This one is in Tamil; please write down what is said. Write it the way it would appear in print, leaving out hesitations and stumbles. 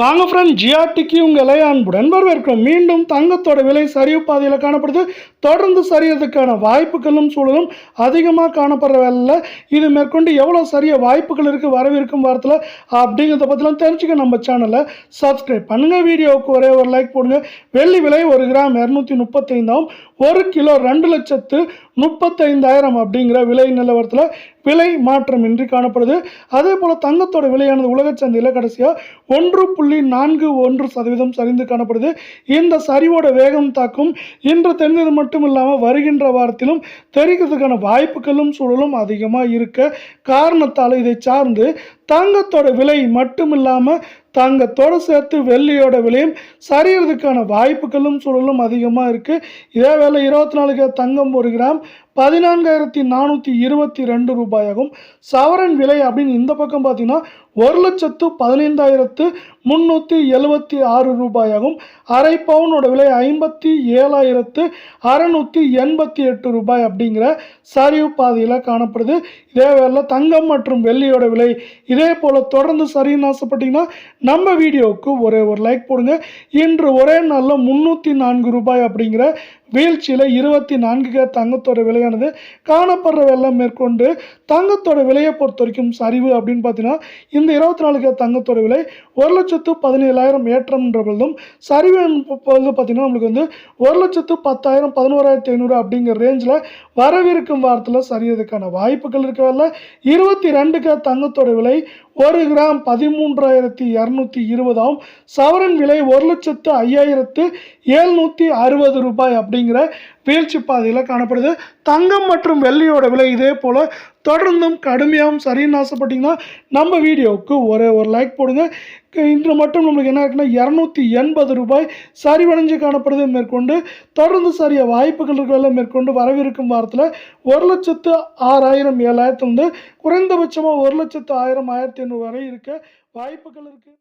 வாங்க ஃப்ரெண்ட், ஜிஆர்டிக்கு உங்களை அன்புடன் வரவேற்கிறோம். மீண்டும் தங்கத்தோட விலை சரிவு பாதையில் காணப்படுது. தொடர்ந்து சரியறதுக்கான வாய்ப்புகளும் சூழலும் அதிகமாக காணப்படுற வேலையில் இது மேற்கொண்டு எவ்வளோ சரிய வாய்ப்புகள் இருக்குது வரவிருக்கும் வாரத்தில் அப்படிங்கிறத பற்றிலாம் தெரிஞ்சுக்க நம்ம சேனலை சப்ஸ்கிரைப் பண்ணுங்கள். வீடியோவுக்கு ஒரே ஒரு லைக் போடுங்க. வெள்ளி விலை 1 கிராம் 235 1 கிலோ 2,35,000 அப்படிங்கிற விலை நிலவரத்தில் விலை மாற்றமின்றி காணப்படுது. அதே போல் தங்கத்தோட விலையானது உலக சந்தையில் கடைசியாக 1.41% சரிந்து காணப்படுது. இந்த சரிவோட வேகம் தாக்கும் இன்று தெரிந்தது மட்டும் இல்லாமல் வருகின்ற வாரத்திலும் தெரிகிறதுக்கான வாய்ப்புகளும் சூழலும் அதிகமாக இருக்க காரணத்தால் இதை சார்ந்து தங்கத்தோட விலை மட்டும் இல்லாமல் தங்கத்தோடு சேர்த்து வெள்ளியோட விலையும் சரியறதுக்கான வாய்ப்புகளும் சூழலும் அதிகமாக இருக்குது. இதே வேளை 24 தங்கம் 1 கிராம் 14,422 ரூபாயாகும். சவரன் விலை அப்படின்னு இந்த பக்கம் பார்த்தீங்கன்னா 1,15,376 ரூபாயாகும். அரை பவுனோட விலை 57,688 ரூபாய் அப்படிங்கிற சரிவு பாதையில் காணப்படுது. இதே வேளை தங்கம் மற்றும் வெள்ளியோட விலை இதே போல் தொடர்ந்து சரின்னு ஆசைப்பட்டீங்கன்னா நம்ம வீடியோவுக்கு ஒரே ஒரு லைக் போடுங்க. இன்று ஒரே நாளில் 304 ரூபாய் அப்படிங்கிற வீழ்ச்சியில் 24 தங்கத்தோட விலையானது காணப்படுற வெள்ளம் மேற்கொண்டு தங்கத்தோட விலையை பொறுத்த வரைக்கும் சரிவு அப்படின்னு பார்த்தீங்கன்னா இந்த 24 தங்கத்தோட விலை 1,17,000 ஏற்றம்ன்ற பொழுதும் சரிவு பொழுது பார்த்தீங்கன்னா நம்மளுக்கு வந்து 1,10,000 11,500 அப்படிங்கிற ரேஞ்சில் வரவிருக்கும் வாரத்தில் சரியதுக்கான வாய்ப்புகள் இருக்கவில்லை. 22 தங்கத்தோட விலை 1 கிராம் 13,220 சவரன் விலை 1,05,760 ரூபாய் அப்படிங்கிற வீழ்ச்சி பாதையில் காணப்படுது. தங்கம் மற்றும் வெள்ளியோட விலை இதே போல் தொடர்ந்தும் கடுமையாகவும் சரின்னு ஆசைப்பட்டீங்கன்னா நம்ம வீடியோவுக்கு ஒரே ஒரு லைக் போடுங்க. இன்று மட்டும் நம்மளுக்கு என்ன இருக்குன்னா 280 ரூபாய் சரிவடைஞ்சு காணப்படுது. மேற்கொண்டு தொடர்ந்து சரிய வாய்ப்புகள் இருக்கிற மேற்கொண்டு வரவிருக்கும் வாரத்தில் 1,06,000 7,000 குறைந்தபட்சமாக 1,10,000 1,500 வரை இருக்க வாய்ப்புகள் இருக்குது.